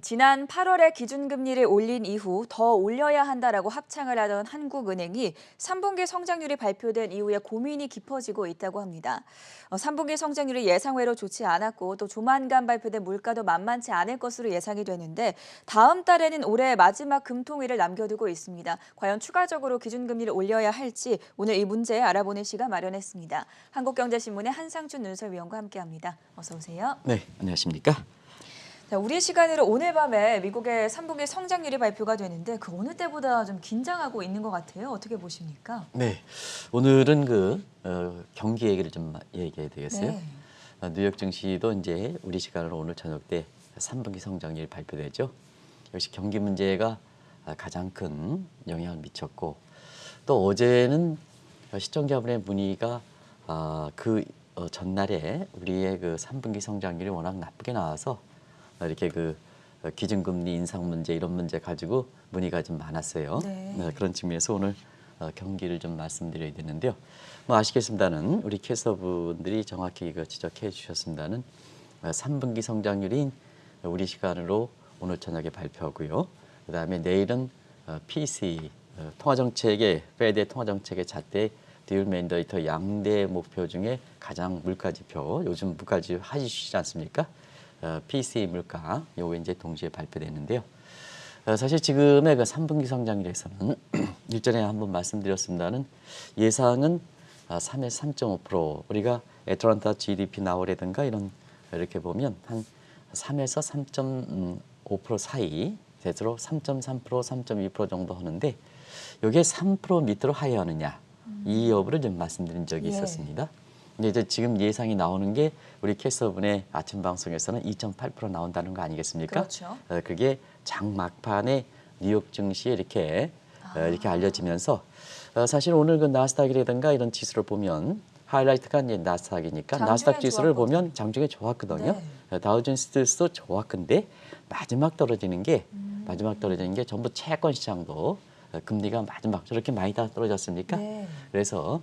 지난 8월에 기준금리를 올린 이후 더 올려야 한다라고 합창을 하던 한국은행이 3분기 성장률이 발표된 이후에 고민이 깊어지고 있다고 합니다. 3분기 성장률이 예상외로 좋지 않았고 또 조만간 발표된 물가도 만만치 않을 것으로 예상이 되는데 다음 달에는 올해 마지막 금통위를 남겨두고 있습니다. 과연 추가적으로 기준금리를 올려야 할지 오늘 이 문제 알아보는 시간 마련했습니다. 한국경제신문의 한상준 눈설위원과 함께합니다. 어서 오세요. 네, 안녕하십니까? 자, 우리 시간으로 오늘 밤에 미국의 3분기 성장률이 발표가 되는데 그 어느 때보다 좀 긴장하고 있는 것 같아요. 어떻게 보십니까? 네, 오늘은 경기 얘기를 좀 얘기해야 되겠어요. 네. 뉴욕 증시도 이제 우리 시간으로 오늘 저녁 때 3분기 성장률이 발표되죠. 역시 경기 문제가 가장 큰 영향을 미쳤고 또 어제는 시청자분의 문의가 전날에 우리의 3분기 성장률이 워낙 나쁘게 나와서 이렇게 기준금리 인상 문제 이런 문제 가지고 문의가 좀 많았어요. 네. 그런 측면에서 오늘 경기를 좀 말씀드려야 되는데요. 뭐 아시겠습니다는 우리 캐서분들이 정확히 지적해 주셨습니다는 3분기 성장률이 우리 시간으로 오늘 저녁에 발표하고요. 그다음에 내일은 PC 통화정책의 페드의 통화정책의 잣대 듀얼 맨데이터 양대 목표 중에 가장 물가지표 요즘 물가지표 하시지 않습니까? PCE 물가 요거 이제 동시에 발표되는데요. 사실 지금의 3분기 성장률에서는 일전에 한번 말씀드렸습니다는 예상은 3에서 3.5% 우리가 애틀란타 GDP 나오라든가 이렇게 보면 한 3에서 3.5% 사이 대체로 3.3%, 3.2% 정도 하는데 이게 3% 밑으로 하회하느냐 이 여부를 좀 말씀드린 적이 있었습니다. 근데 이제 지금 예상이 나오는 게 우리 캐서분의 아침 방송에서는 2.8% 나온다는 거 아니겠습니까? 그렇죠. 그게 장 막판에 뉴욕 증시에 이렇게 알려지면서 사실 오늘 나스닥이라든가 이런 지수를 보면 하이라이트가 이제 나스닥이니까 나스닥 지수를 보면 장중에 좋았거든요. 네. 다우존스도 좋았건데 마지막 떨어지는 게 전부 채권 시장도 금리가 마지막 저렇게 많이 다 떨어졌습니까? 네. 그래서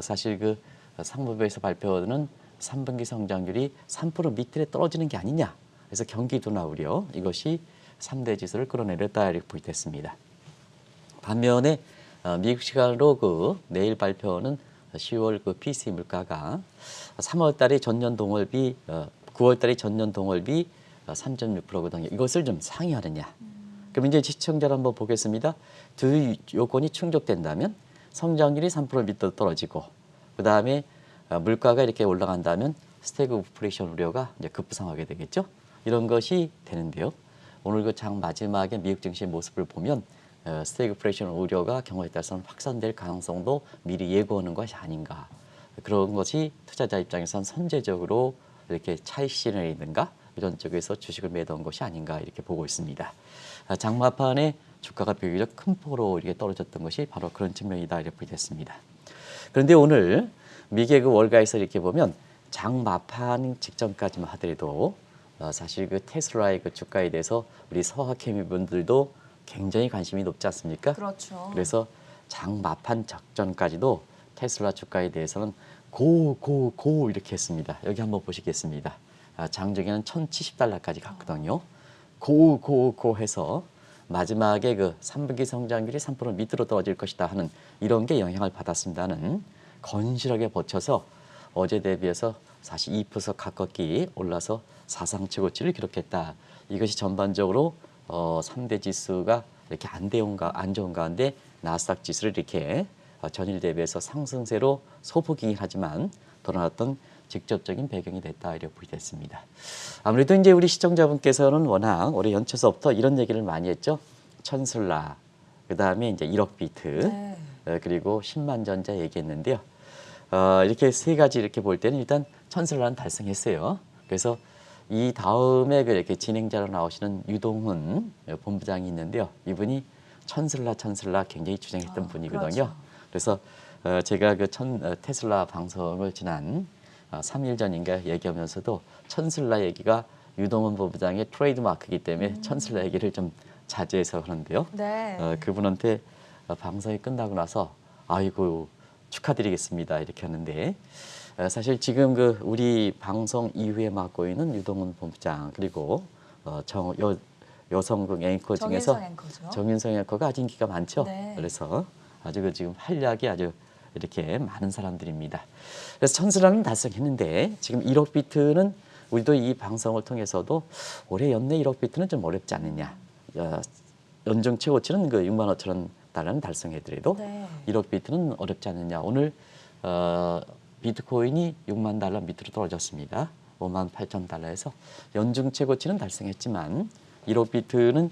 사실 상무부에서 발표하는 3분기 성장률이 3% 밑에 떨어지는 게 아니냐. 그래서 경기 둔화 우려 이것이 3대 지수를 끌어내렸다 이렇게 보이됐습니다. 반면에 미국 시간으로 내일 발표는 10월 PCE 물가가 3월 달에 전년 동월비 9월 달에 전년 동월비 3.6%거든요. 이것을 좀 상회하느냐. 그럼 이제 시청자를 한번 보겠습니다. 두 요건이 충족된다면 성장률이 3% 밑으로 떨어지고 그다음에 물가가 이렇게 올라간다면 스태그플레이션 우려가 이제 급부상하게 되겠죠. 이런 것이 되는데요. 오늘 장 마지막에 미국 증시의 모습을 보면 스태그플레이션 우려가 경우에 따라서는 확산될 가능성도 미리 예고하는 것이 아닌가. 그런 것이 투자자 입장에서는 선제적으로 이렇게 차익 실현이든가 이런 쪽에서 주식을 매도한 것이 아닌가 이렇게 보고 있습니다. 장마판에 주가가 비교적 큰 폭으로 이렇게 떨어졌던 것이 바로 그런 측면이다 이렇게 보겠습니다. 그런데 오늘 미국의 월가에서 이렇게 보면 장마판 직전까지만 하더라도 사실 테슬라의 주가에 대해서 우리 서학개미분들도 굉장히 관심이 높지 않습니까? 그렇죠. 그래서 장마판 적전까지도 테슬라 주가에 대해서는 고 이렇게 했습니다. 여기 한번 보시겠습니다. 장중에는 $1,070까지 갔거든요. 고 해서 마지막에 3분기 성장률이 3% 밑으로 떨어질 것이다 하는 이런 게 영향을 받았습니다는 건실하게 버텨서 어제 대비해서 42% 가깝게 올라서 사상 최고치를 기록했다. 이것이 전반적으로 3대 지수가 이렇게 안 좋은 가운데 나스닥 지수를 이렇게 전일 대비해서 상승세로 소폭이긴 하지만 돌아왔던 직접적인 배경이 됐다 이렇게 보이됐습니다. 아무래도 이제 우리 시청자분께서는 워낙 올해 연초서부터 이런 얘기를 많이 했죠. 천슬라, 그 다음에 이제 1억 비트, 그리고 10만 전자 얘기했는데요. 이렇게 세 가지 이렇게 볼 때는 일단 천슬라는 달성했어요. 그래서 이 다음에 이렇게 진행자로 나오시는 유동훈 본부장이 있는데요. 이분이 천슬라 굉장히 주장했던 분이거든요. 그렇죠. 그래서 제가 테슬라 방송을 지난 3일 전인가 얘기하면서도 천슬라 얘기가 유동훈 본부장의 트레이드 마크이기 때문에 천슬라 얘기를 좀 자제해서 그런데요. 네. 그분한테 방송이 끝나고 나서 아이고 축하드리겠습니다 이렇게 하는데 사실 지금 우리 방송 이후에 맡고 있는 유동훈 본부장 그리고 여성극 앵커 중에서 정인성 앵커죠. 정인성 앵커가 아주 인기가 많죠. 네. 그래서 아주 지금 활약이 아주 이렇게 많은 사람들입니다. 그래서 천스라는 달성했는데 지금 1억 비트는 우리도 이 방송을 통해서도 올해 연내 1억 비트는 좀 어렵지 않느냐. 연중 최고치는 그 6만 5천 달러는 달성해더라도 네. 1억 비트는 어렵지 않느냐. 오늘 비트코인이 6만 달러 밑으로 떨어졌습니다. 5만 8천 달러에서 연중 최고치는 달성했지만 1억 비트는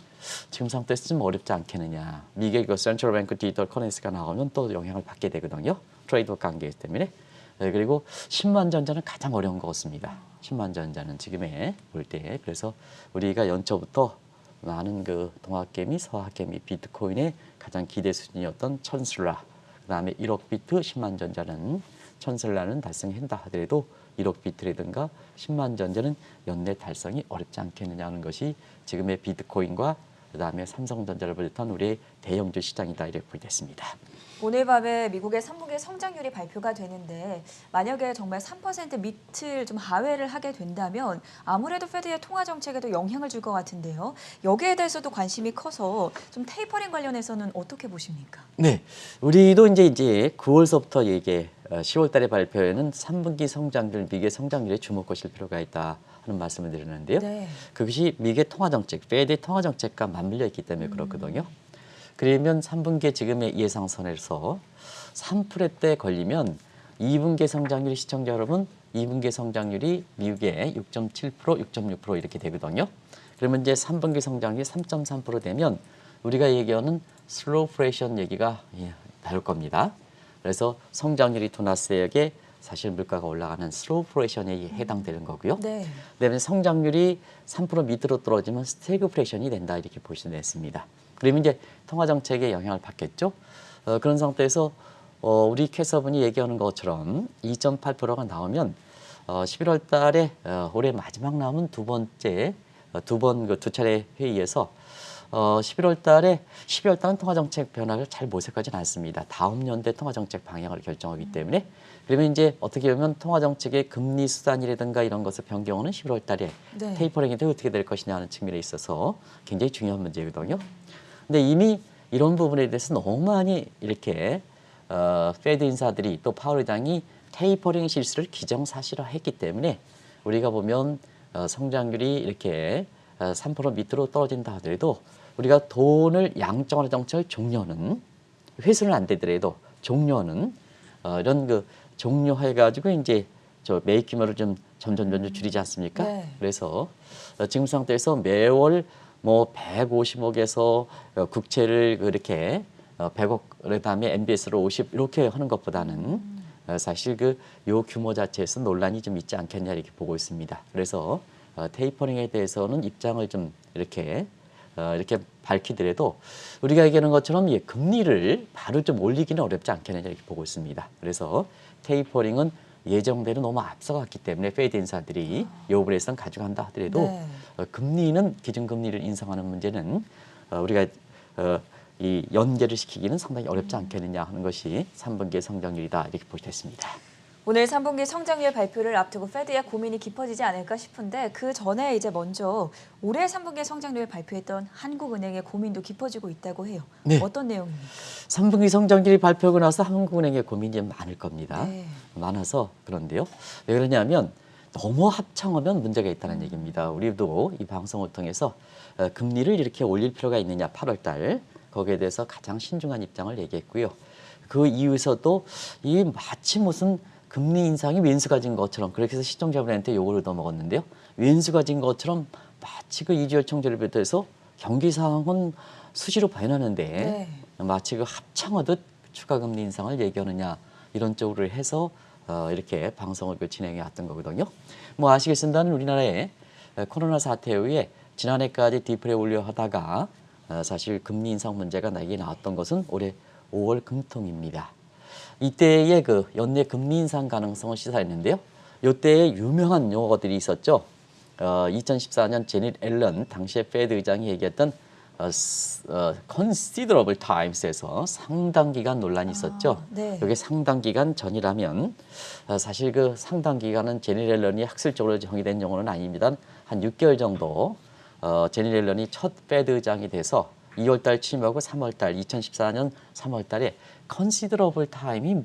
지금 상태에서 좀 어렵지 않겠느냐. 미국의 그 센트럴 뱅크 디지털 커런시가 나오면 또 영향을 받게 되거든요. 트레이드 관계 때문에. 네, 그리고 10만 전자는 가장 어려운 것 같습니다. 10만 전자는 지금에 볼 때. 그래서 우리가 연초부터 많은 그 동학개미, 서학개미, 비트코인의 가장 기대 수준이었던 천슬라, 그다음에 1억 비트, 10만 전자는 천슬라는 달성한다 하더라도 1억 비트라든가 10만 전자는 연내 달성이 어렵지 않겠느냐는 것이 지금의 비트코인과 그다음에 삼성전자를 비롯한 우리의 대형주 시장이다 이렇게 보겠습니다. 오늘 밤에 미국의 3분기 성장률이 발표가 되는데 만약에 정말 3% 밑을 좀 하회를 하게 된다면 아무래도 페드의 통화 정책에도 영향을 줄 것 같은데요. 여기에 대해서도 관심이 커서 좀 테이퍼링 관련해서는 어떻게 보십니까? 네, 우리도 이제 9월서부터 이게 10월달에 발표에는 3분기 성장률, 미국의 성장률에 주목하실 필요가 있다 하는 말씀을 드리는데요. 네. 그것이 미국의 통화 정책, 페드의 통화 정책과 맞물려 있기 때문에 그렇거든요. 그러면 3분기에 지금의 예상선에서 3%대 걸리면 2분기 성장률이 시청자 여러분 2분기 성장률이 미국의 6.7%, 6.6% 이렇게 되거든요. 그러면 이제 3분기 성장률이 3.3% 되면 우리가 얘기하는 슬로우플레이션 얘기가 나올 겁니다. 그래서 성장률이 둔화세역에 사실 물가가 올라가는 슬로우플레이션에 해당되는 거고요. 네. 그다음에 성장률이 3% 밑으로 떨어지면 스태그플레이션이 된다 이렇게 보시면 됐습니다. 그러면 이제 통화 정책에 영향을 받겠죠. 그런 상태에서 우리 캐서분이 얘기하는 것처럼 2.8%가 나오면 11월 달에 올해 마지막 남은 두 차례 회의에서 11월 달에 12월 달은 통화 정책 변화를 잘 모색하지는 않습니다. 다음 연대 통화 정책 방향을 결정하기 때문에 그러면 이제 어떻게 보면 통화 정책의 금리 수단이라든가 이런 것을 변경하는 11월 달에 네. 테이퍼링이 어떻게 될 것이냐 하는 측면에 있어서 굉장히 중요한 문제거든요. 근데 이미 이런 부분에 대해서 너무 많이 이렇게 페드 인사들이 또 파월 의장이 테이퍼링 실수를 기정사실화했기 때문에 우리가 보면 성장률이 이렇게 3% 밑으로 떨어진다 하더라도 우리가 돈을 양적완화 정책을 종료는 회수는 안 되더라도 종료는 이런 그 종료해가지고 이제 저 매입 규모를 좀 점점 줄이지 않습니까? 네. 그래서 지금 상태에서 매월 뭐 150억에서 국채를 그렇게 100억 그다음에 MBS로 50 이렇게 하는 것보다는 사실 그 요 규모 자체에서 논란이 좀 있지 않겠냐 이렇게 보고 있습니다. 그래서 테이퍼링에 대해서는 입장을 좀 이렇게 밝히더라도 우리가 얘기하는 것처럼 금리를 바로 좀 올리기는 어렵지 않겠냐 이렇게 보고 있습니다. 그래서 테이퍼링은 예정대로 너무 앞서갔기 때문에 페드 인사들이 요번에선 가져간다 하더라도 네. 금리는 기준금리를 인상하는 문제는 우리가 이 연계를 시키기는 상당히 어렵지 않겠느냐 하는 것이 3분기의 성장률이다 이렇게 보겠습니다. 오늘 3분기 성장률 발표를 앞두고 페드의 고민이 깊어지지 않을까 싶은데 그 전에 이제 먼저 올해 3분기 성장률 발표했던 한국은행의 고민도 깊어지고 있다고 해요. 네. 어떤 내용입니까? 3분기 성장률이 발표하고 나서 한국은행의 고민이 많을 겁니다. 네. 많아서 그런데요. 왜 그러냐면 너무 합창하면 문제가 있다는 얘기입니다. 우리도 이 방송을 통해서 금리를 이렇게 올릴 필요가 있느냐 8월 달 거기에 대해서 가장 신중한 입장을 얘기했고요. 그 이유에서도 이 마치 무슨 금리 인상이 왼수 가진 것처럼 그렇게 해서 시청자분한테 욕을 얻어먹었는데요. 왼수 가진 것처럼 마치 그 이주열 총재를 비롯해서 경기 상황은 수시로 변하는데 네. 마치 그 합창하듯 추가 금리 인상을 얘기하느냐 이런 쪽으로 해서 이렇게 방송을 진행해 왔던 거거든요. 뭐 아시겠습니다는 우리나라의 코로나 사태 이후에 지난해까지 디플에 올려 하다가 사실 금리 인상 문제가 나왔던 것은 올해 5월 금통입니다. 이때의 그 연내 금리 인상 가능성을 시사했는데요. 이때에 유명한 용어들이 있었죠. 2014년 제닛 앨런 당시의 페드 의장이 얘기했던 considerable times에서 상당 기간 논란이 있었죠. 네. 이게 상당 기간 전이라면 사실 그 상당 기간은 제닛 앨런이 학술적으로 정의된 용어는 아닙니다. 한 6개월 정도 제니 옐런이 첫 페드 의장이 돼서 2월 달 취임하고 3월 달 2014년 3월 달에 컨시더러블 타임이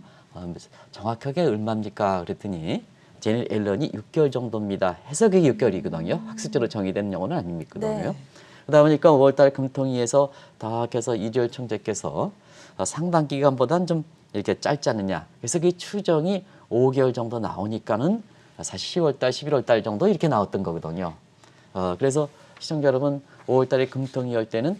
정확하게 얼마입니까? 그랬더니 제니 옐런이 6개월 정도입니다. 해서 그게 6개월이거든요. 학술적으로 정의된 용어는 아닙니까? 네. 그러다 보니까 5월 달 금통위에서 다 해서 이주열 총재께서 상당 기간보다는 좀 이렇게 짧지 않느냐. 그래서 그 추정이 5개월 정도 나오니까는 사실 10월 달, 11월 달 정도 이렇게 나왔던 거거든요. 그래서 시청자 여러분 5월 달에 금통위 열 때는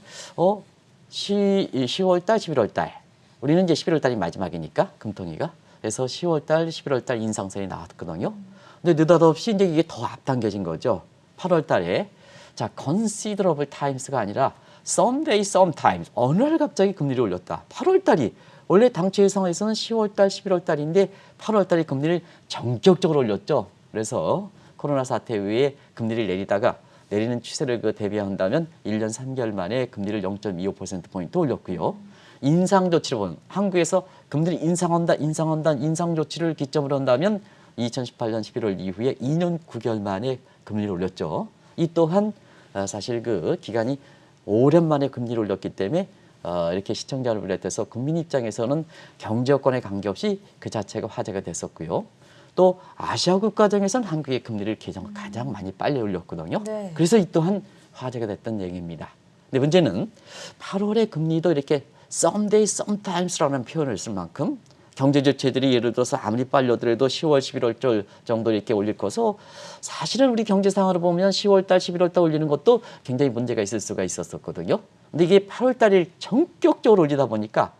10월 달, 11월 달. 우리는 이제 11월 달이 마지막이니까 금통위가. 그래서 10월 달, 11월 달 인상선이 나왔거든요. 근데 느닷없이 이제 이게 더 앞당겨진 거죠. 8월 달에 자, considerable times가 아니라 someday, sometimes 어느 날 갑자기 금리를 올렸다. 8월 달이 원래 당초 예상에서는 10월 달, 11월 달인데 8월 달에 금리를 전격적으로 올렸죠. 그래서 코로나 사태 이후에 금리를 내리다가 내리는 추세를 대비한다면 1년 3개월 만에 금리를 0.25%포인트 올렸고요. 인상 조치를 보면 한국에서 금리를 인상한다, 인상 조치를 기점으로 한다면 2018년 11월 이후에 2년 9개월 만에 금리를 올렸죠. 이 또한 사실 그 기간이 오랜만에 금리를 올렸기 때문에 이렇게 시청자 여러분께서 국민 입장에서는 경제 여건에 관계없이 그 자체가 화제가 됐었고요. 또 아시아 국가 중에서는 한국의 금리를 가장 많이 빨리 올렸거든요. 네. 그래서 이 또한 화제가 됐던 얘기입니다. 근데 문제는 8월에 금리도 이렇게 someday, sometimes라는 표현을 쓸 만큼 경제 주체들이 예를 들어서 아무리 빨려들어도 10월, 11월 정도 이렇게 올릴 거서 사실은 우리 경제 상황으로 보면 10월 달, 11월 달 올리는 것도 굉장히 문제가 있을 수가 있었거든요. 근데 이게 8월 달에 전격적으로 올리다 보니까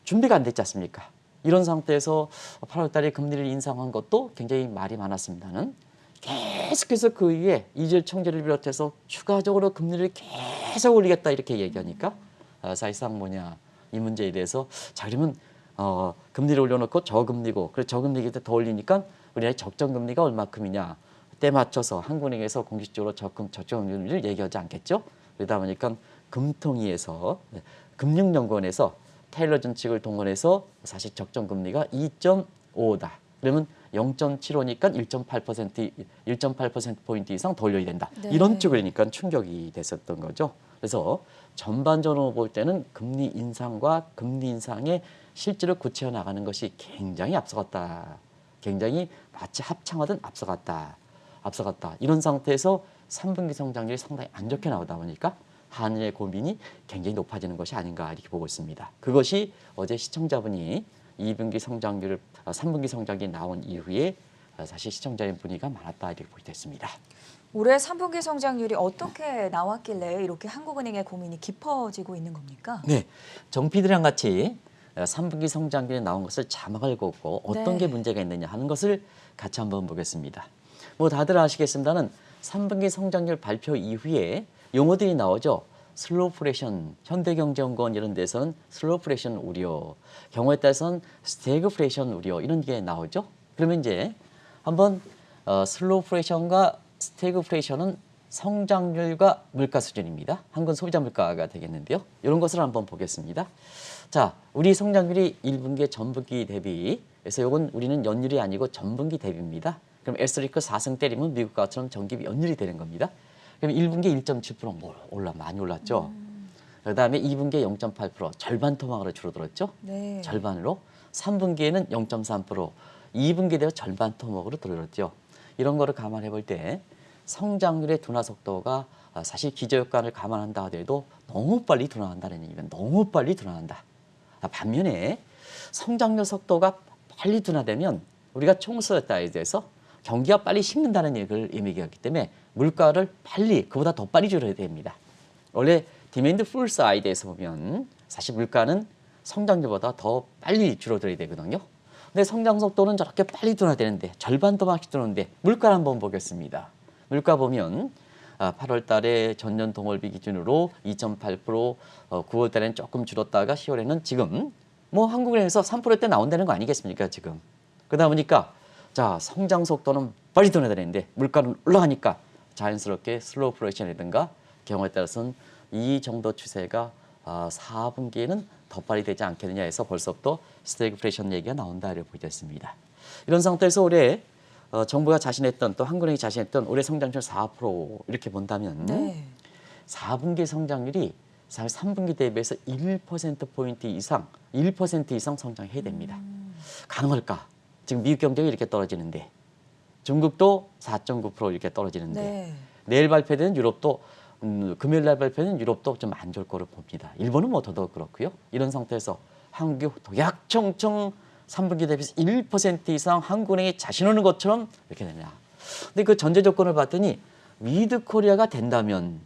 준비가 안 됐지 않습니까? 이런 상태에서 8월 달에 금리를 인상한 것도 굉장히 말이 많았습니다는 계속해서 그 위에 이주열 총재를 비롯해서 추가적으로 금리를 계속 올리겠다 이렇게 얘기하니까 사실상 뭐냐 이 문제에 대해서 자 그러면 금리를 올려놓고 저금리고 그래서 저금리 때 더 올리니까 우리나라의 적정금리가 얼마큼이냐 때 맞춰서 한국은행에서 공식적으로 적정금리를 얘기하지 않겠죠. 그러다 보니까 금통위에서 금융연구원에서 테일러 준칙을 동원해서 사실 적정금리가 2.5다. 그러면 0.75니까 1.8%포인트 이상 더 올려야 된다. 네. 이런 쪽이니까 충격이 됐었던 거죠. 그래서 전반적으로 볼 때는 금리 인상과 금리 인상의 실제로 구체화 나가는 것이 굉장히 앞서갔다. 굉장히 마치 합창하듯 앞서갔다. 이런 상태에서 3분기 성장률이 상당히 안 좋게 나오다 보니까 한일의 고민이 굉장히 높아지는 것이 아닌가 이렇게 보고 있습니다. 그것이 어제 시청자분이 3분기 성장률이 나온 이후에 사실 시청자의 분위기가 많았다 이렇게 보게 됐습니다. 올해 3분기 성장률이 어떻게 나왔길래 이렇게 한국은행의 고민이 깊어지고 있는 겁니까? 네, 정피디랑 같이 3분기 성장률이 나온 것을 자막을 걷고 어떤 게 문제가 있느냐 하는 것을 같이 한번 보겠습니다. 뭐 다들 아시겠습니다는 3분기 성장률 발표 이후에 용어들이 나오죠. 슬로우플레이션, 현대경제연구원 이런 데서는 슬로우플레이션 우려, 경우에 따라서는 스태그플레이션 우려 이런 게 나오죠. 그러면 이제 한번 슬로우플레이션과 스태그플레이션은 성장률과 물가 수준입니다. 한건 소비자 물가가 되겠는데요. 이런 것을 한번 보겠습니다. 자, 우리 성장률이 1분기 전분기 대비, 그래서 이건 우리는 연율이 아니고 전분기 대비입니다. 그럼 에스테리크 4승 때리면 미국과 같은 전기 연율이 되는 겁니다. 그럼 1분기 1.7% 많이 올랐죠. 그다음에 2분기에 0.8% 절반 토막으로 줄어들었죠. 네. 절반으로. 3분기에는 0.3%, 2분기에 대해 절반 토막으로 들어갔죠. 이런 거를 감안해 볼 때 성장률의 둔화 속도가 사실 기저효과를 감안한다 하더라도 너무 빨리 둔화한다는 얘기는 너무 빨리 둔화한다. 반면에 성장률 속도가 빨리 둔화되면 우리가 총수였다에 대해서 경기가 빨리 식는다는 얘기를 의미하기 때문에 물가를 빨리 그보다 더 빨리 줄여야 됩니다. 원래 디맨드 풀 사이드에서 보면 사실 물가는 성장률보다 더 빨리 줄어들어야 되거든요. 근데 성장 속도는 저렇게 빨리 둔화되는데 절반 토막씩 둔화되는데 물가를 한번 보겠습니다. 물가 보면 8월 달에 전년 동월비 기준으로 2.8%, 9월 달에는 조금 줄었다가 10월에는 지금 뭐 한국은행에서 3%대 나온다는 거 아니겠습니까 지금. 그러다 보니까 자 성장 속도는 빨리 둔화되는데 물가는 올라가니까 자연스럽게 슬로우플레이션이라든가 경우에 따라서는 이 정도 추세가 4분기에는 더 빨리 되지 않겠느냐 해서 벌써부터 스태그플레이션 얘기가 나온다 이렇게 보겠습니다. 이런 상태에서 올해 정부가 자신했던 또 한국은행이 자신했던 올해 성장률 4% 이렇게 본다면 네. 4분기 성장률이 사실 3분기 대비해서 1%포인트 이상, 1% 이상 성장해야 됩니다. 가능할까? 지금 미국 경제가 이렇게 떨어지는데 중국도 4.9% 이렇게 떨어지는데 네. 내일 발표되는 유럽도 금요일 날 발표되는 유럽도 좀 안 좋을 거로 봅니다. 일본은 뭐 더더욱 그렇고요. 이런 상태에서 한국이 도약청청 3분기 대비해서 1% 이상 한국은행이 자신하는 것처럼 이렇게 되냐. 근데 그 전제 조건을 봤더니 위드 코리아가 된다면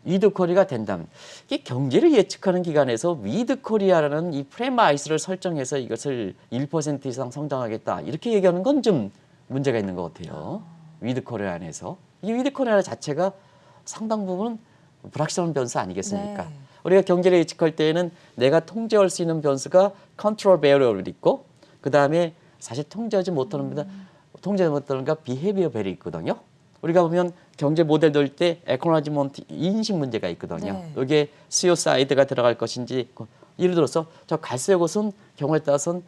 이게 경제를 예측하는 기관에서 위드 코리아라는 이 프레마이스를 설정해서 이것을 1% 이상 성장하겠다 이렇게 얘기하는 건 좀 문제가 있는 것 같아요. 위드 코리아 안에서 이 위드 코리아 자체가 상당 부분 불확실한 변수 아니겠습니까? 네. 우리가 경제를 예측할 때에는 내가 통제할 수 있는 변수가 컨트롤 베리어가 있고 그 다음에 사실 통제하지 못하는 가 비헤비어 벨이 있거든요. 우리가 보면 경제 모델 넣을 때 에코노미먼트 인식 문제가 있거든요. 네. 여기에 수요 사이드가 들어갈 것인지 예를 들어서 저 갈색 옷은 경우에 따라서는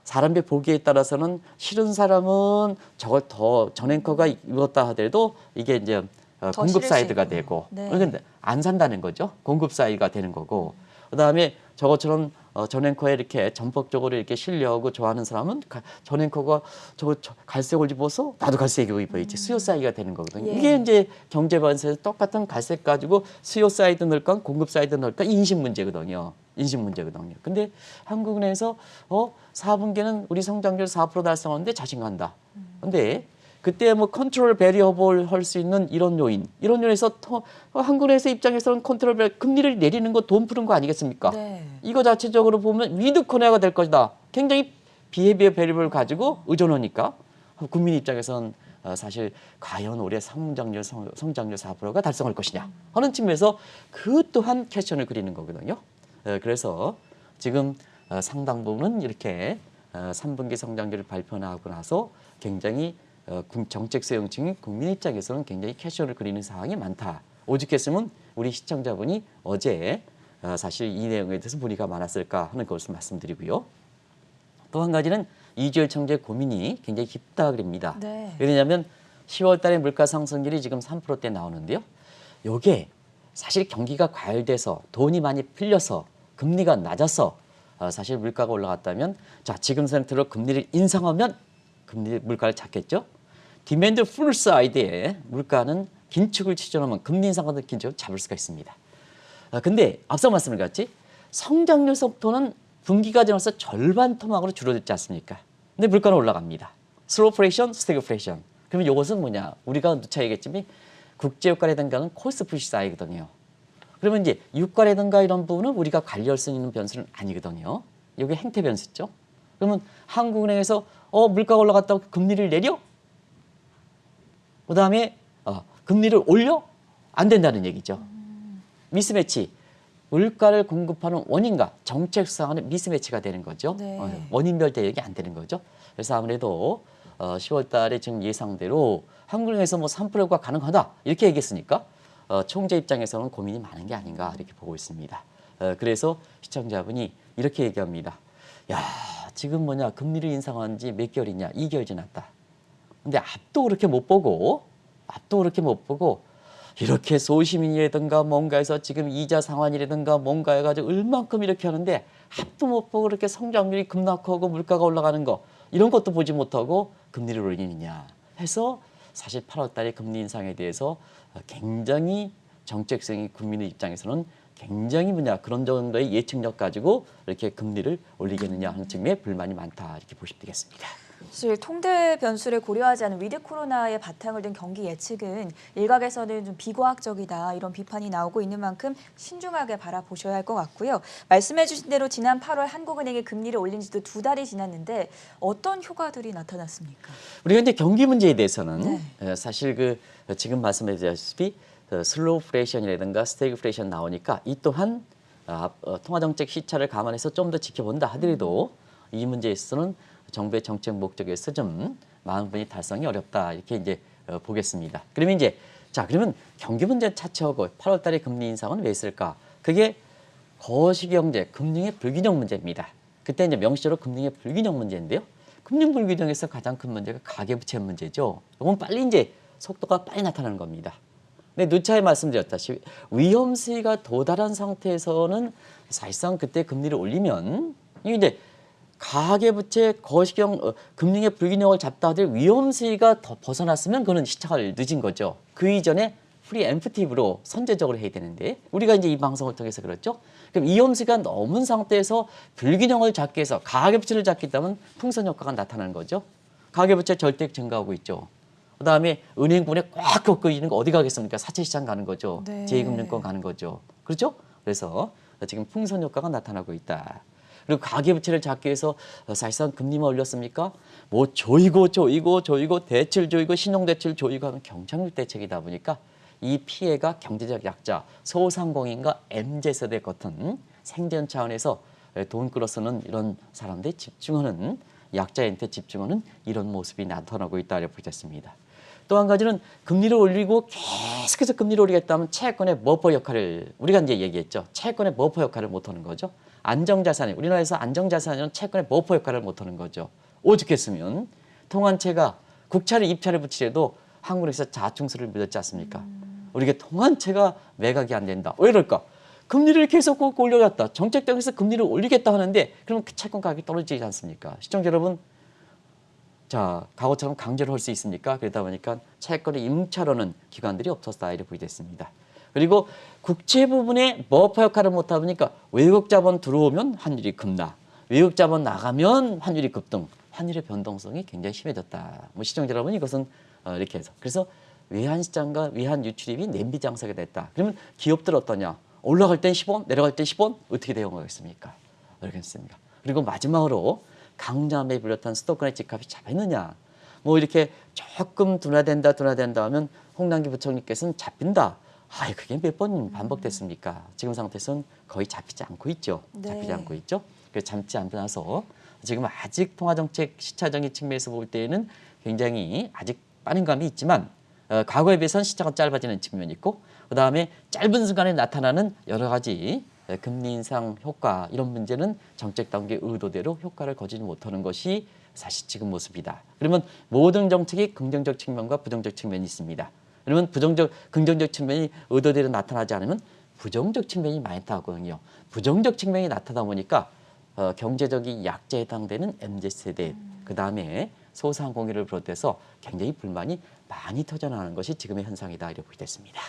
사람의 보기에 따라서는 싫은 사람은 저걸 더 전 앵커가 입었다 하더라도 이게 이제 더 공급 싫을 수 사이드가 있고. 되고 네. 그런데 안 산다는 거죠. 공급 사이드가 되는 거고 그다음에 저것처럼 전 앵커에 이렇게 전폭적으로 이렇게 신뢰하고 좋아하는 사람은 전 앵커가 저 갈색 옷 입어서 나도 갈색 옷 입어야지 수요 사이드가 되는 거거든요. 예. 이게 이제 경제 반에서 똑같은 갈색 가지고 수요 사이드 넣을까 공급 사이드 넣을까 인식 문제거든요. 근데 한국은행에서 4분기는 우리 성장률 4% 달성하는데 자신간다. 근데 그때 뭐 컨트롤 베리어블 할 수 있는 이런 요인에서 한국은행에서 입장에서는 컨트롤 금리를 내리는 거 돈 푸는 거 아니겠습니까? 네. 이거 자체적으로 보면 위드 코리아가 될 것이다. 굉장히 비헤비어 베리어블을 가지고 의존하니까 국민 입장에서는 사실 과연 올해 성장률 4%가 달성할 것이냐 하는 측면에서 그 또한 퀘션을 그리는 거거든요. 그래서 지금 상당 부분은 이렇게 3분기 성장률을 발표하고 나서 굉장히 정책 수용층인 국민 입장에서는 굉장히 퀘션을 그리는 상황이 많다. 오죽했으면 우리 시청자분이 어제 사실 이 내용에 대해서 문의가 많았을까 하는 것을 말씀드리고요. 또 한 가지는 이주열 청재의 고민이 굉장히 깊다 그럽니다. 네. 왜냐하면 10월 달에 물가 상승률이 지금 3%대 나오는데요. 요게 사실 경기가 과열돼서 돈이 많이 풀려서 금리가 낮아서 사실 물가가 올라갔다면 자 지금 상태로 금리를 인상하면 물가를 잡겠죠. 디맨드 풀 사이드에 물가는 긴축을 취존하면 금리 인상하는 긴축을 잡을 수가 있습니다. 근데 앞서 말씀드렸지 성장률 속도는 분기가 지나서 절반 토막으로 줄어들지 않습니까? 근데 물가는 올라갑니다. 슬로우 프레션, 스태그플레이션. 그러면 이것은 뭐냐? 우리가 누차 얘기했지만 국제유가라든가는 코스트 푸시 사이거든요. 그러면 이제 유가라든가 이런 부분은 우리가 관리할 수 있는 변수는 아니거든요. 이게 행태 변수죠. 그러면 한국은행에서 물가가 올라갔다고 금리를 내려? 그다음에 금리를 올려? 안 된다는 얘기죠. 미스매치. 물가를 공급하는 원인과 정책 수상하는 미스매치가 되는 거죠. 네. 원인별 대응이 안 되는 거죠. 그래서 아무래도 10월 달에 지금 예상대로 한국은행에서 뭐 3%가 가능하다 이렇게 얘기했으니까 총재 입장에서는 고민이 많은 게 아닌가 이렇게 보고 있습니다. 그래서 시청자분이 이렇게 얘기합니다. 야 지금 금리를 인상한 지 몇 개월이냐 2개월 지났다. 근데 앞도 그렇게 못 보고 이렇게 소시민이라든가 뭔가에서 지금 이자 상환이라든가 뭔가 해가지고 얼만큼 이렇게 하는데 앞도 못 보고 그렇게 성장률이 급락하고 물가가 올라가는 거 이런 것도 보지 못하고 금리를 올리느냐 해서 사실 8월 달에 금리 인상에 대해서 굉장히 정책성이 국민의 입장에서는 굉장히 그런 정도의 예측력 가지고 이렇게 금리를 올리겠느냐 하는 측면에 불만이 많다 이렇게 보시면 되겠습니다. 사실 통대 변수를 고려하지 않은 위드 코로나의 바탕을 둔 경기 예측은 일각에서는 좀 비과학적이다 이런 비판이 나오고 있는 만큼 신중하게 바라보셔야 할 것 같고요. 말씀해 주신 대로 지난 8월 한국은행이 금리를 올린 지도 2달이 지났는데 어떤 효과들이 나타났습니까? 우리가 이제 경기 문제에 대해서는 네. 사실 지금 말씀해 주셨다시피 슬로우 프레이션이라든가 스태그플레이션 나오니까 이 또한 통화정책 시차를 감안해서 좀 더 지켜본다 하더라도 이 문제에 있어서는 정부의 정책 목적에서 좀 많은 분이 달성이 어렵다 이렇게 이제 보겠습니다. 그러면 이제 그러면 경기 문제 차치하고 8월 달에 금리 인상은 왜 있을까? 그게 거시경제, 금융의 불균형 문제입니다. 그때 이제 명시적으로 금융의 불균형 문제인데요. 금융 불균형에서 가장 큰 문제가 가계부채 문제죠. 이건 빨리 이제 속도가 빨리 나타나는 겁니다. 근데 누차에 말씀드렸다시피 위험 수위가 도달한 상태에서는 사실상 그때 금리를 올리면 이게 이제 가계부채 거시경 금융의 불균형을 잡다 하더라도 위험 수위가 더 벗어났으면 그거는 시차가 늦은 거죠. 그 이전에 프리엠프티브로 선제적으로 해야 되는데 우리가 이제 이 방송을 통해서 그렇죠. 그럼 위험 수위가 넘은 상태에서 불균형을 잡기 위해서 가계부채를 잡기 때문에 풍선 효과가 나타나는 거죠. 가계부채 절대액 증가하고 있죠. 그다음에 은행분에 꽉 꺾여 있는 거 어디 가겠습니까? 사채시장 가는 거죠. 네. 제2금융권 가는 거죠. 그렇죠? 그래서 지금 풍선 효과가 나타나고 있다. 그리고 가계부채를 잡기 위해서 사실상 금리만 올렸습니까? 뭐 조이고 대출 조이고 신용대출 조이고 하면 경착륙 대책이다 보니까 이 피해가 경제적 약자, 소상공인과 MZ세대 같은 생존 차원에서 돈 끌어 쓰는 이런 사람들이 집중하는 약자한테 집중하는 이런 모습이 나타나고 있다고 보겠습니다. 또 한 가지는 금리를 올리고 계속해서 금리를 올리겠다면 채권의 머퍼 역할을 우리가 이제 얘기했죠. 채권의 머퍼 역할을 못하는 거죠. 안정자산이 우리나라에서 안정자산은 채권의 머퍼 역할을 못하는 거죠. 오죽했으면 통한채가 국채를 입찰을 붙이려도 한국에서 자충수를 믿었지 않습니까? 우리가 통한채가 매각이 안 된다. 왜 그럴까? 금리를 계속 꼭 올려갔다. 정책당에서 금리를 올리겠다 하는데 그러면 그 채권 가격이 떨어지지 않습니까? 시청자 여러분, 자 과거처럼 강제로 할 수 있습니까? 그러다 보니까 채권을 임차하는 기관들이 없었다 이렇게 보겠습니다. 그리고 국채 부분에 머퍼 역할을 못하다 보니까 외국 자본 들어오면 환율이 급락, 외국 자본 나가면 환율이 급등, 환율의 변동성이 굉장히 심해졌다. 뭐 시청자 여러분 이것은 이렇게 해서 그래서 외환 시장과 외환 유출입이 냄비 장사가 됐다. 그러면 기업들 어떠냐? 올라갈 땐 10원, 내려갈 땐 10원 어떻게 대응하겠습니까? 그렇겠습니까? 그리고 마지막으로 강남에 비롯한 수도권의 집값이 잡혔느냐? 뭐 이렇게 조금 둔화된다 하면 홍남기 부총리께서는 잡힌다. 아, 그게 몇 번 반복됐습니까? 지금 상태에서는 거의 잡히지 않고 있죠. 잡히지 네. 않고 있죠. 그래서 잡지 않아서 지금 아직 통화정책 시차적인 측면에서 볼 때에는 굉장히 아직 빠른 감이 있지만 과거에 비해서는 시차가 짧아지는 측면이 있고 그다음에 짧은 순간에 나타나는 여러 가지 금리 인상 효과 이런 문제는 정책 단계 의도대로 효과를 거두지 못하는 것이 사실 지금 모습이다. 그러면 모든 정책이 긍정적 측면과 부정적 측면이 있습니다. 그러면 긍정적 측면이 의도대로 나타나지 않으면 부정적 측면이 많이 나타나거든요. 부정적 측면이 나타나다 보니까 경제적인 약자에 해당되는 MZ세대 그다음에 소상공인을 비롯해서 굉장히 불만이 많이 터져나가는 것이 지금의 현상이다 이렇게 보겠습니다.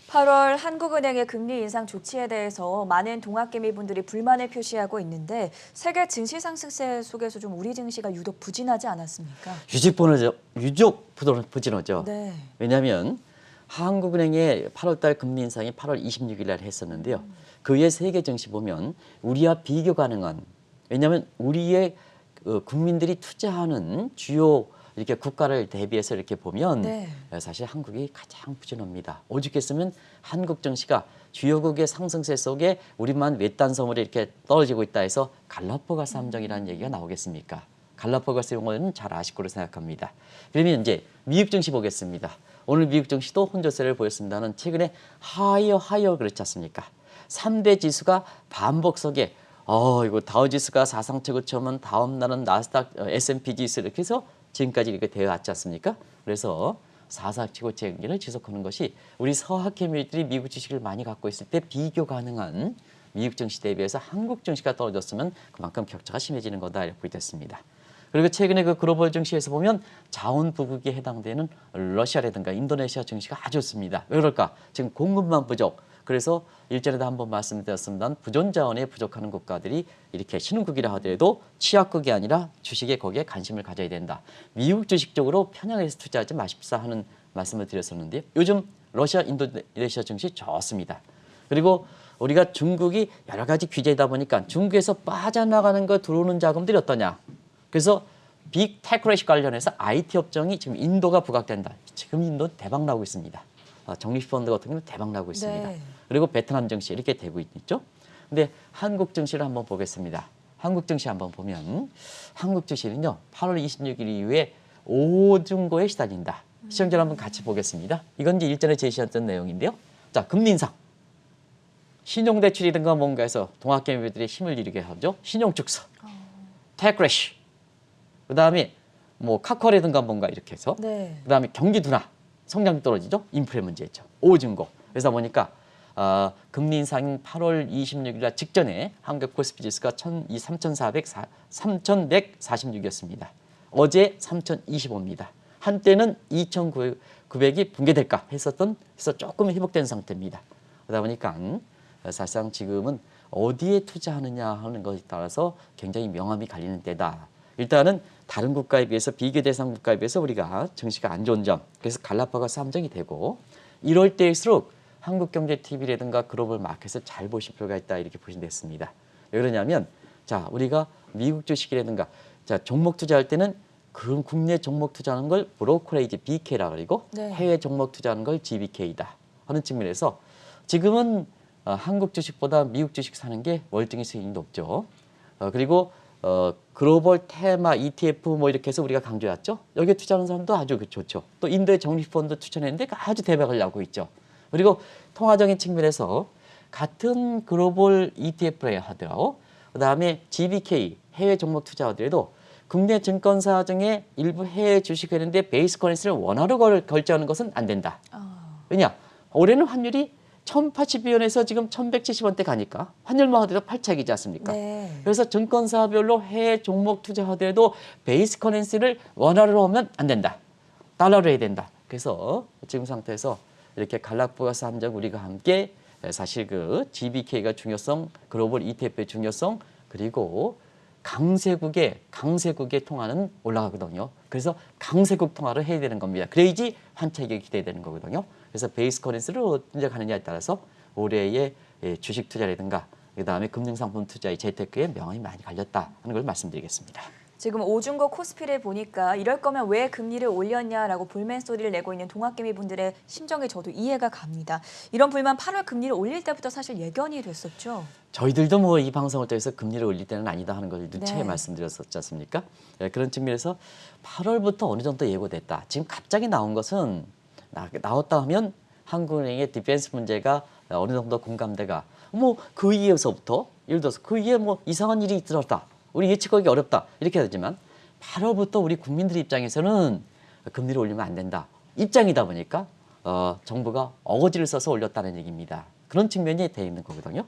8월 한국은행의 금리 인상 조치에 대해서 많은 동학개미분들이 불만을 표시하고 있는데 세계 증시 상승세 속에서 좀 우리 증시가 유독 부진하지 않았습니까? 유족 부진하죠. 네. 왜냐하면 한국은행의 8월달 금리 인상이 8월 26일 날 했었는데요. 그 이에 세계 증시 보면 우리와 비교 가능한 왜냐하면 우리의 국민들이 투자하는 주요 이렇게 국가를 대비해서 이렇게 보면 네. 사실 한국이 가장 부진합니다. 오죽했으면 한국 증시가 주요국의 상승세 속에 우리만 외딴섬으로 이렇게 떨어지고 있다 해서 갈라파고스 함정이라는 얘기가 나오겠습니까? 갈라파고스 용어는 잘 아실 거로 생각합니다. 그러면 이제 미국 증시 보겠습니다. 오늘 미국 증시도 혼조세를 보였습니다는 최근에 하이어 그렇지 않습니까? 3대 지수가 반복 속에 이거 다우 지수가 사상 최고치면 다음 날은 나스닥 S&P 지수 이렇게 해서 지금까지 이렇게 되어 왔지 않습니까? 그래서 사상 최고치 행진을 지속하는 것이 우리 서학개미들이 미국 주식을 많이 갖고 있을 때 비교 가능한 미국 증시 대비해서 한국 증시가 떨어졌으면 그만큼 격차가 심해지는 거다 이렇게 보겠습니다. 그리고 최근에 그 글로벌 증시에서 보면 자원 부국에 해당되는 러시아라든가 인도네시아 증시가 아주 좋습니다. 왜 그럴까? 지금 공급만 부족. 그래서 일전에도 한번 말씀드렸습니다. 부존 자원에 부족하는 국가들이 이렇게 신흥국이라 하더라도 취약국이 아니라 주식에 거기에 관심을 가져야 된다. 미국 주식 쪽으로 편향해서 투자하지 마십사 하는 말씀을 드렸었는데요. 요즘 러시아, 인도네시아 증시 좋습니다. 그리고 우리가 중국이 여러 가지 규제다 보니까 중국에서 빠져나가는 거 들어오는 자금들이 어떠냐. 그래서 빅 테크래시 관련해서 IT 업종이 지금 인도가 부각된다. 지금 인도 대박 나고 있습니다. 적립펀드 같은 경우는 대박 나고 있습니다. 네. 그리고 베트남 증시 이렇게 되고 있죠. 근데 한국 증시를 한번 보겠습니다. 한국 증시 한번 보면 한국 증시는요. 8월 26일 이후에 5중고에 시달린다. 시청자 한번 같이 보겠습니다. 이건 이제 일전에 제시했던 내용인데요. 자, 금리 인상. 신용대출이든가 뭔가 해서 동학개미들이 힘을 잃게 하죠. 신용축소. 테크래시. 그다음에 뭐 카카오라든가 뭔가 이렇게 해서 네. 그다음에 경기 둔화, 성장이 떨어지죠. 인플레 문제죠. 오증고. 그래서 보니까 금리 인상인 8월 26일 날 직전에 한국 코스피 지수가 3,146이었습니다. 어제 3,025입니다. 한때는 2,900이 붕괴될까 했었던 해서 조금 회복된 상태입니다. 그러다 보니까 사실상 지금은 어디에 투자하느냐 하는 것에 따라서 굉장히 명암이 갈리는 때다. 일단은 다른 국가에 비해서 비교 대상 국가에 비해서 우리가 증시가 안 좋은 점, 그래서 갈라파고스 함정이 되고 이럴 때일수록 한국경제TV라든가 글로벌 마켓을 잘 보실 필요가 있다 이렇게 보시면 됐습니다. 왜 그러냐면 자 우리가 미국 주식이라든가 자 종목 투자할 때는 그 국내 종목 투자하는 걸 브로커레이지 BK라 그리고 네. 해외 종목 투자하는 걸 GBK다 하는 측면에서 지금은 한국 주식보다 미국 주식 사는 게 월등히 수익이 높죠. 그리고 글로벌 테마 ETF 뭐 이렇게 해서 우리가 강조했죠. 여기에 투자하는 사람도 아주 좋죠. 또 인도의 적립펀드 추천했는데 아주 대박을 나고 있죠. 그리고 통화적인 측면에서 같은 글로벌 ETF를 하더라도 그다음에 GBK 해외 종목 투자 하더라도 국내 증권사 중에 일부 해외 주식을 했는데 베이스 커런시를 원화로 결제하는 것은 안 된다. 왜냐? 올해는 환율이 1,082원에서 지금 1,170원대 가니까 환율만 하더라도 8차이지 않습니까? 네. 그래서 증권사별로 해외 종목 투자하더라도 베이스 커런시를 원화로 하면 안 된다. 달러로 해야 된다. 그래서 지금 상태에서 이렇게 갈라파고스 함정 우리가 함께 사실 그 GBK가 중요성, 글로벌 ETF의 중요성 그리고 강세국의 통화는 올라가거든요. 그래서 강세국 통화를 해야 되는 겁니다. 그래야지 환차익이 기대되는 거거든요. 그래서 베이스 커런시를 언제 가느냐에 따라서 올해의 주식 투자라든가 그다음에 금융상품 투자의 재테크에 명암이 많이 갈렸다 하는 걸 말씀드리겠습니다. 지금 오중거 코스피를 보니까 이럴 거면 왜 금리를 올렸냐라고 불만 소리를 내고 있는 동학개미 분들의 심정에 저도 이해가 갑니다. 이런 불만 8월 금리를 올릴 때부터 사실 예견이 됐었죠. 저희들도 뭐 이 방송을 통해서 금리를 올릴 때는 아니다 하는 걸 눈치에 네. 말씀드렸었지 않습니까? 그런 측면에서 8월부터 어느 정도 예고됐다. 지금 갑자기 나온 것은 나왔다 하면 한국은행의 디펜스 문제가 어느 정도 공감대가 뭐 그 이후에서부터 예를 들어서 그 이후에 뭐 이상한 일이 있더라. 우리 예측하기 어렵다. 이렇게 되지만 8월부터 우리 국민들 입장에서는 금리를 올리면 안 된다. 입장이다 보니까 정부가 어거지를 써서 올렸다는 얘기입니다. 그런 측면이 돼 있는 거거든요.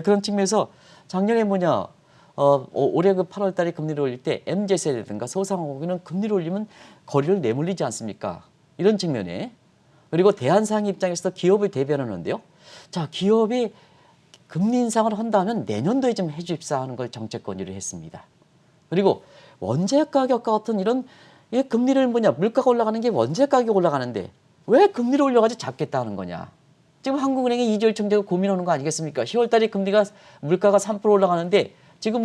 그런 측면에서 작년에 올해 그 8월 달에 금리를 올릴 때 MZ세대든가 소상공인은 금리를 올리면 거리를 내몰리지 않습니까? 이런 측면에 그리고 대한상의 입장에서 기업을 대변하는데요. 자, 기업이 금리 인상을 한다면 내년도에 좀 해줍사 하는 걸 정책 건의를 했습니다. 그리고 원재 가격과 같은 이런 금리를 물가가 올라가는 게 원재 가격이 올라가는데 왜 금리를 올려가지고 잡겠다 하는 거냐. 지금 한국은행의 이재열 총재가 고민하는 거 아니겠습니까? 10월 달에 물가가 3% 올라가는데 지금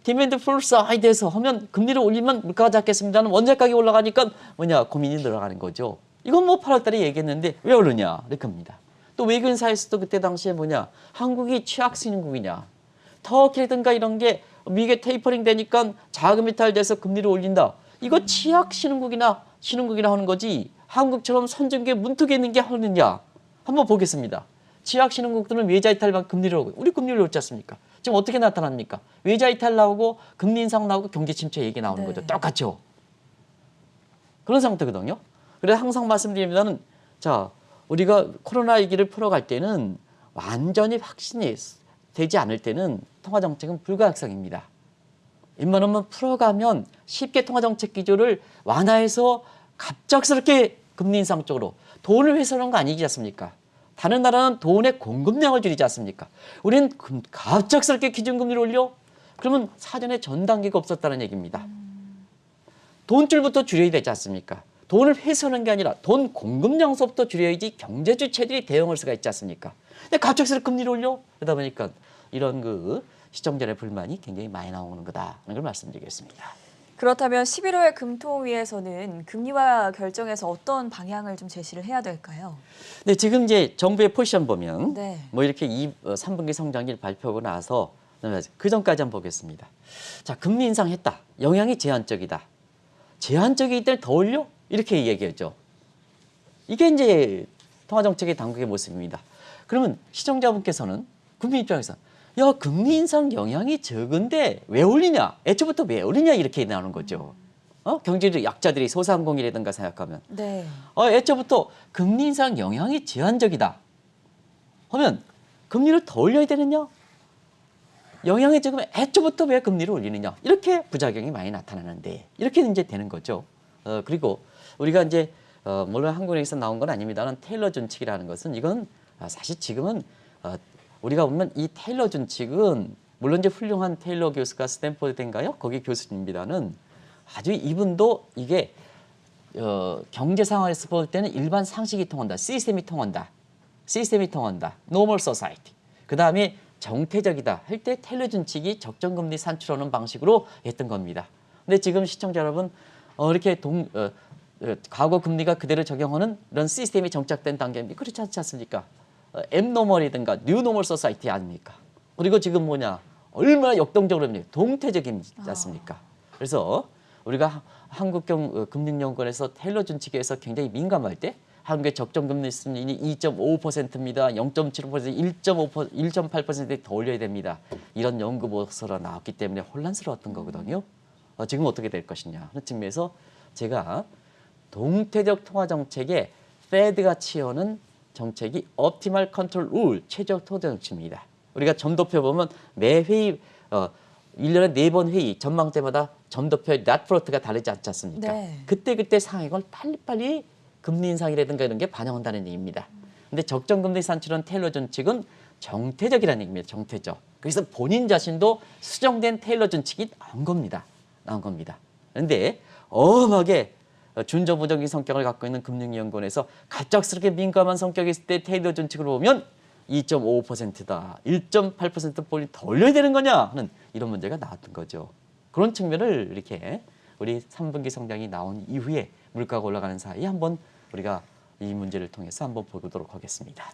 디맨드 풀 사이드에서 하면 금리를 올리면 물가가 잡겠습니다는 원재 가격이 올라가니까 고민이 늘어가는 거죠. 이건 8월 달에 얘기했는데 왜 오르냐 이렇게 합니다. 또 외교인사에서도 그때 당시에 한국이 취약신흥국이냐 터키라든가 이런 게 미국에 테이퍼링 되니까 자금 이탈돼서 금리를 올린다. 이거 취약신흥국이나 하는 거지 한국처럼 선진국에 문턱에 있는 게 하느냐. 한번 보겠습니다. 취약신흥국들은 외자 이탈만 금리를 오고 우리 금리를 올지 않습니까? 지금 어떻게 나타납니까? 외자 이탈 나오고 금리 인상 나오고 경제 침체 얘기 나오는 네. 거죠. 똑같죠. 그런 상태거든요. 그래서 항상 말씀드립니다는 자 우리가 코로나 위기를 풀어갈 때는 완전히 확신이 되지 않을 때는 통화정책은 불가역성입니다. 웬만하면 풀어가면 쉽게 통화정책 기조를 완화해서 갑작스럽게 금리 인상 쪽으로 돈을 회수하는 거 아니지 않습니까? 다른 나라는 돈의 공급량을 줄이지 않습니까? 우리는 갑작스럽게 기준금리를 올려? 그러면 사전에 전 단계가 없었다는 얘기입니다. 돈줄부터 줄여야 되지 않습니까? 돈을 회수하는 게 아니라 돈 공급량서부터 줄여야지 경제 주체들이 대응할 수가 있지 않습니까? 근데 갑작스럽게 금리를 올려? 그러다 보니까 이런 시청자의 불만이 굉장히 많이 나오는 거다라는 걸 말씀드리겠습니다. 그렇다면 11월 금통위에서는 금리와 결정해서 어떤 방향을 좀 제시를 해야 될까요? 네, 지금 이제 정부의 포지션 보면 네. 이렇게 3분기 성장률 발표하고 나서 그 전까지 한번 보겠습니다. 자, 금리 인상했다. 영향이 제한적이다. 제한적이기 때문에 더 올려? 이렇게 얘기했죠. 이게 이제 통화정책의 당국의 모습입니다. 그러면 시청자분께서는 국민 입장에서 야 금리 인상 영향이 적은데 왜 올리냐? 애초부터 왜 올리냐? 이렇게 나오는 거죠. 경제적 약자들이 소상공인이라든가 생각하면 네. 애초부터 금리 인상 영향이 제한적이다 하면 금리를 더 올려야 되느냐? 영향이 지금 애초부터 왜 금리를 올리느냐? 이렇게 부작용이 많이 나타나는데 이렇게 이제 되는 거죠. 그리고 우리가 이제 물론 한국에서 나온 건 아닙니다만 테일러 준칙이라는 것은 이건 사실 지금은 우리가 보면 이 테일러 준칙은 물론 이제 훌륭한 테일러 교수가 스탠포드인가요? 거기 교수님입니다는 아주 이분도 이게 경제 상황에서 볼 때는 일반 상식이 통한다, 시스템이 통한다, normal society. 그 다음에 정태적이다 할 때 테일러 준칙이 적정금리 산출하는 방식으로 했던 겁니다. 근데 지금 시청자 여러분 이렇게 과거 금리가 그대로 적용하는 이런 시스템이 정착된 단계입니다. 그렇지 않지 않습니까? 앱노멀이든가 뉴노멀 소사이티 아닙니까? 그리고 지금 뭐냐 얼마나 역동적으로 동태적이지 않습니까? 그래서 우리가 한국금융연구원에서 테일러 준칙에서 굉장히 민감할 때 한국의 적정금리 수준이 2.5%입니다. 0.75%, 1.8%에 더 올려야 됩니다. 이런 연구 보고서가 나왔기 때문에 혼란스러웠던 거거든요. 지금 어떻게 될 것이냐 하는 측면에서 제가 동태적 통화 정책에 페드가 취하는 정책이 옵티멀 컨트롤 룰 최적 통화 정책입니다. 우리가 점도표 보면 매 회의 1년에 4번 회의 전망 때마다 점도표의 낫프로트가 다르지 않지 않습니까? 네. 그때 상황을 빨리빨리 금리 인상이라든가 이런 게 반영한다는 얘기입니다. 근데 적정금리 산출은 테일러 준칙은 정태적이라는 얘기입니다. 정태적. 그래서 본인 자신도 수정된 테일러 준칙이 나온 겁니다. 그런데 어마하게 준저부정적인 성격을 갖고 있는 금융연구원에서 갑작스럽게 민감한 성격이 있을 때 테일러 준칙을 보면 2.55%다. 1.8%포인트 더 올려야 되는 거냐 하는 이런 문제가 나왔던 거죠. 그런 측면을 이렇게 우리 3분기 성장이 나온 이후에 물가가 올라가는 사이에 한번 우리가 이 문제를 통해서 한번 보도록 하겠습니다.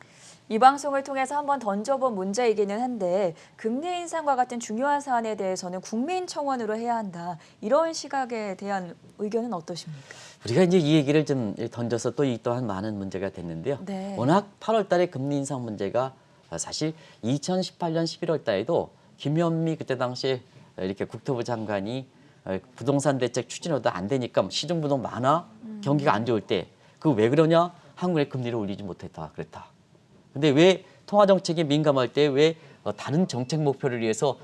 이 방송을 통해서 한번 던져본 문제이기는 한데 금리 인상과 같은 중요한 사안에 대해서는 국민청원으로 해야 한다. 이런 시각에 대한 의견은 어떠십니까? 우리가 이제 이 얘기를 좀 던져서 또 이 또한 많은 문제가 됐는데요. 네. 워낙 8월 달에 금리 인상 문제가 사실 2018년 11월 달에도 김현미 그때 당시에 이렇게 국토부 장관이 부동산 대책 추진해도 안 되니까 시중부동 많아 경기가 안 좋을 때 그 왜 그러냐? 한국의 금리를 올리지 못했다 그랬다. 근데 왜 통화 정책에 민감할 때 왜 다른 정책 목표를 위해서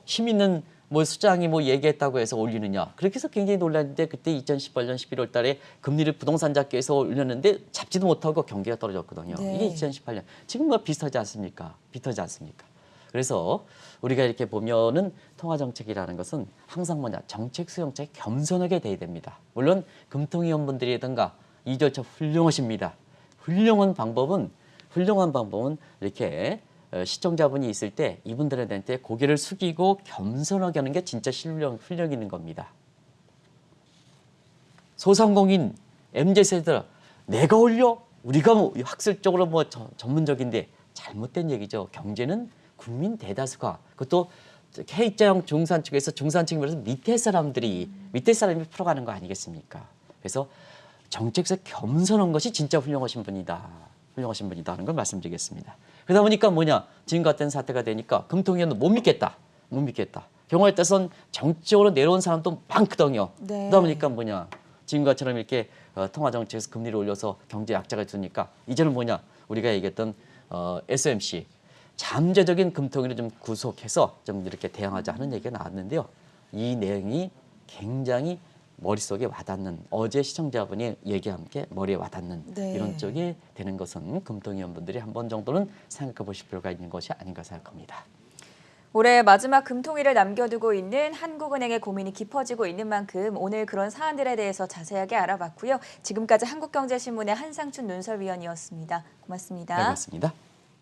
힘 있는 뭐 수장이 뭐 얘기했다고 해서 올리느냐? 그렇게 해서 굉장히 놀랐는데 그때 2018년 11월 달에 금리를 부동산 잡기에서 올렸는데 잡지도 못하고 경기가 떨어졌거든요. 네. 이게 2018년. 지금 뭐 비슷하지 않습니까? 그래서 우리가 이렇게 보면은 통화 정책이라는 것은 항상 뭐냐 정책 수용자에 겸손하게 돼야 됩니다. 물론 금통위원분들이든가 이절차 훌륭하십니다. 훌륭한 방법은 이렇게 시청자분이 있을 때 이분들한테 고개를 숙이고 겸손하게 하는 게 진짜 훌륭 있는 겁니다. 소상공인, MZ세대 내가 올려? 우리가 뭐 학술적으로 뭐 전문적인데 잘못된 얘기죠. 경제는 국민 대다수가 그것도 K자형 중산층에서 중산층이면서 밑에 사람이 풀어가는 거 아니겠습니까? 그래서 정책에서 겸손한 것이 진짜 훌륭하신 분이다 하는 걸 말씀드리겠습니다. 그러다 보니까 뭐냐 지금 같은 사태가 되니까 금통위원도 못 믿겠다. 경우에 따라서는 정치적으로 내려온 사람도 많거든요. 네. 그러다 보니까 뭐냐 지금과처럼 이렇게 통화 정책에서 금리를 올려서 경제 약자가 되니까 이제는 뭐냐 우리가 얘기했던 SMC 잠재적인 금통위를 좀 구속해서 좀 이렇게 대응하자 하는 얘기가 나왔는데요. 이 내용이 굉장히 머릿속에 와닿는 어제 시청자분이 얘기와 함께 머리에 와닿는 네. 이런 쪽이 되는 것은 금통위원분들이 한 번 정도는 생각해 보실 필요가 있는 것이 아닌가 생각합니다. 올해 마지막 금통위를 남겨두고 있는 한국은행의 고민이 깊어지고 있는 만큼 오늘 그런 사안들에 대해서 자세하게 알아봤고요. 지금까지 한국경제신문의 한상춘 논설위원이었습니다. 고맙습니다. 네, 고맙습니다.